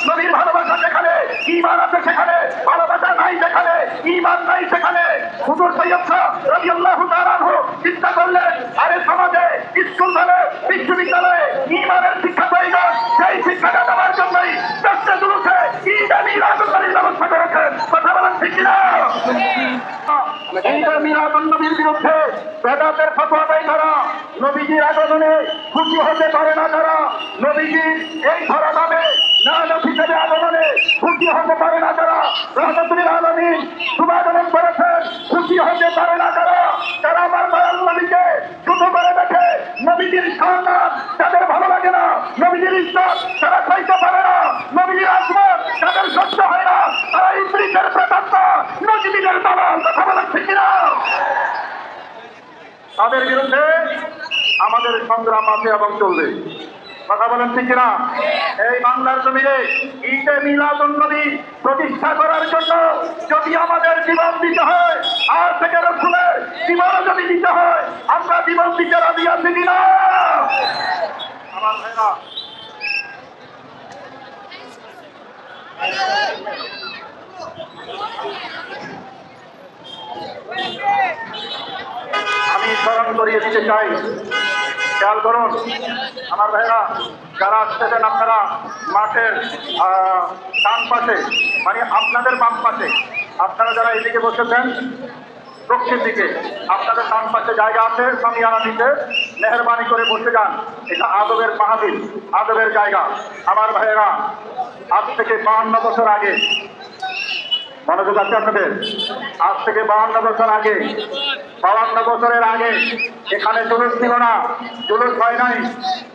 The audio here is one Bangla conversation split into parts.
নবীর ভালোবাসা যেখানে ঈমান আছে সেখানে ভালোবাসা নাই যেখানে ঈমান নাই সেখানে। হুজুর সৈয়দ শাহ রাদিয়াল্লাহু তাআলা আনহু চিন্তা করলেন, আরে সমাজে স্কুল কলেজ বিশ্ববিদ্যালয়ে ঈমানের শিক্ষা প্রয়োজন, সেই শিক্ষাটা দেওয়ার জন্যই দশটা জুলুসে ঈদ মিলাদুন্নবীর ব্যবস্থা করেছেন। কথা বলেন ঠিক কিনা? ঈদ মিলাদুন্নবীর বিরুদ্ধে বেদাতের ফতোয়া দেয় তারা, নবীজির আগমনে খুশি হতে পারে না তারা, নবীজির এই ধরা নামে নায়ক হিসেবে আগমনে খুশি হতে পারে না তারা, রহমতুল আলামিন শুভাগমন করেছেন খুশি হতে পারে না তারা। তারা আমার দয়াল নবীকে ছোট করে দেখে, নবীজির সন্তান তাদের ভালো লাগে না, নবীজির ইজ্জত তারা খাইতে পারে না, নবীজির আজমত তাদের সহ্য হয় না, তারা ইবলিসের প্রেতাত্মা নজরুলের দালাল। কথা বলেন ঠিক কিনা? তাদের বিরুদ্ধে আমাদের সংগ্রাম আছে এবং চলবে। কথা বলেন ঠিক কিনা? এই বাংলার জমিনে ঈদে মিলাদুন্নবী প্রতিষ্ঠা করার জন্য যদি আমাদের জীবন দিতে হয়, আর থেকে রাসূলের জীবন যদি দিতে হয়, আমরা জীবন দিতে রাজি আছি কিনা? আমার ভাইরা, আমি স্মরণ করিয়ে দিতে চাই, খেয়াল করুন আমার ভাইরা যারা আসতেছেন, আপনারা মাঠের ডান পাশে মানে আপনাদের বাম পাশে, আপনারা যারা এদিকে বসেছেন দক্ষিণ দিকে, আপনাদের ডান পাশে জায়গা আছে, সামিয়ানা দিতে মেহরবানি করে বসে যান। এটা আদবের মাহফিল, আদবের জায়গা। আমার ভাইয়েরা, আজ থেকে 52 বছর আগে, মনোযোগ আছে আপনাদের, আজ থেকে 52 বছর আগে, 52 বছরের আগে এখানে জুলুস ছিল না, জুলুস হয় নাই।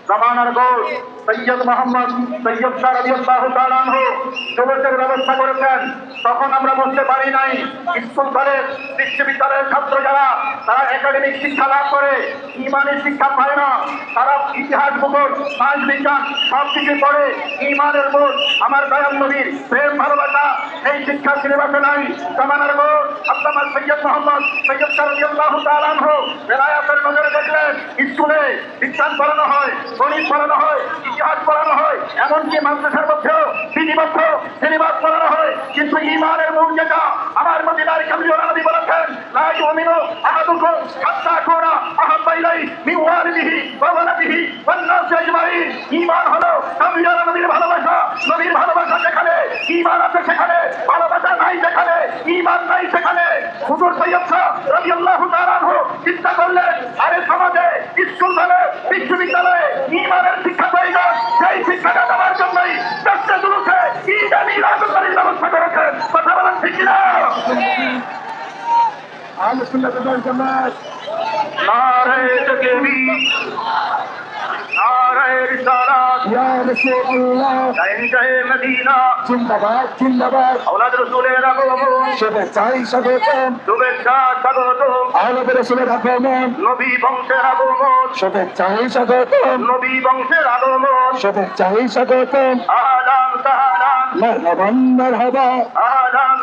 জামানার গৌর সৈয়দ মোহাম্মদ সৈয়দ শাহ রাদিয়াল্লাহু তাআলা আনহু জুলুসের ব্যবস্থা করেছেন। তখন আমরা বলতে পারি নাই। স্কুল কলেজ বিশ্ববিদ্যালয়ের ছাত্র যারা, তারা একাডেমিক শিক্ষা লাভ করে, ইমানি শিক্ষা পায় না, তারা ইতিহাস, ভূগোল, সায়েন্স, বিজ্ঞান সব কিছু পড়ে। ইমানের মূল আমার দয়াল নবীর প্রেম ভালোবাসা এই শিক্ষা সিলেবাসে নাই। জামানার গৌর আল্লামা সৈয়দ মোহাম্মদ সৈয়দ শাহ রাদিয়াল্লাহু তাআলা আনহু বেলায়েতের নজরে দেখলেন স্কুলে বিজ্ঞান পড়ানো হয়, গণিত পড়ানো হয়, ইতিহাস পড়ানো হয়, এমনকি মাদ্রাসার মধ্যেও বিধিবদ্ধ সিলেবাস পড়ানো হয়, কিন্তু ঈমানের মূল যেটা আমার মদিনার কামলিওয়ালা নবী বলেছেন, লা ইউমিনু আহাদুকুম হাত্তা আকুনা আহাব্বা ইলাইহি মিন ওয়ালিদিহি ওয়া ওয়ালাদিহি ওয়ান নাসি আজমাইন। ঈমান হলো কামলিওয়ালা নবীর ভালোবাসা। নবীর ভালোবাসা যেখানে ঈমান আছে সেখানে ভালোবাসা নাই যেখানে ঈমান নাই সেখানে। হুজুর সৈয়দ শাহ রাদিয়াল্লাহু তাআলা আনহু চিন্তা করলেন, আরে সমাজে স্কুল কলেজ বিশ্ববিদ্যালয়ে ঈমানের শিক্ষা প্রয়োজন, সেই শিক্ষাটা দেওয়ার জন্যই দশটা জুলুসে ঈদ মিলাদুন্নবীর ব্যবস্থা করেছেন। কথা বলেন ঠিক কিনা? আহলে সুন্নাত ওয়াল জামাত নারে তাকবীর, নারে রিসালাত, ইয়া রাসূলুল্লাহ, জয় মদিনা, জিন্দাবাদ জিন্দাবাদ, আওলাদ রাসূলের আগমন, শুভেচ্ছায় স্বাগতম, শুভেচ্ছা স্বাগতম, আওলাদ রাসূলের আগমন, নবী বংশের আগমন, শুভেচ্ছায় স্বাগতম, নবী বংশের আগমন, শুভেচ্ছায় স্বাগতম, আহলান সাহলান, মারহাবান মারহাবা, আহলান।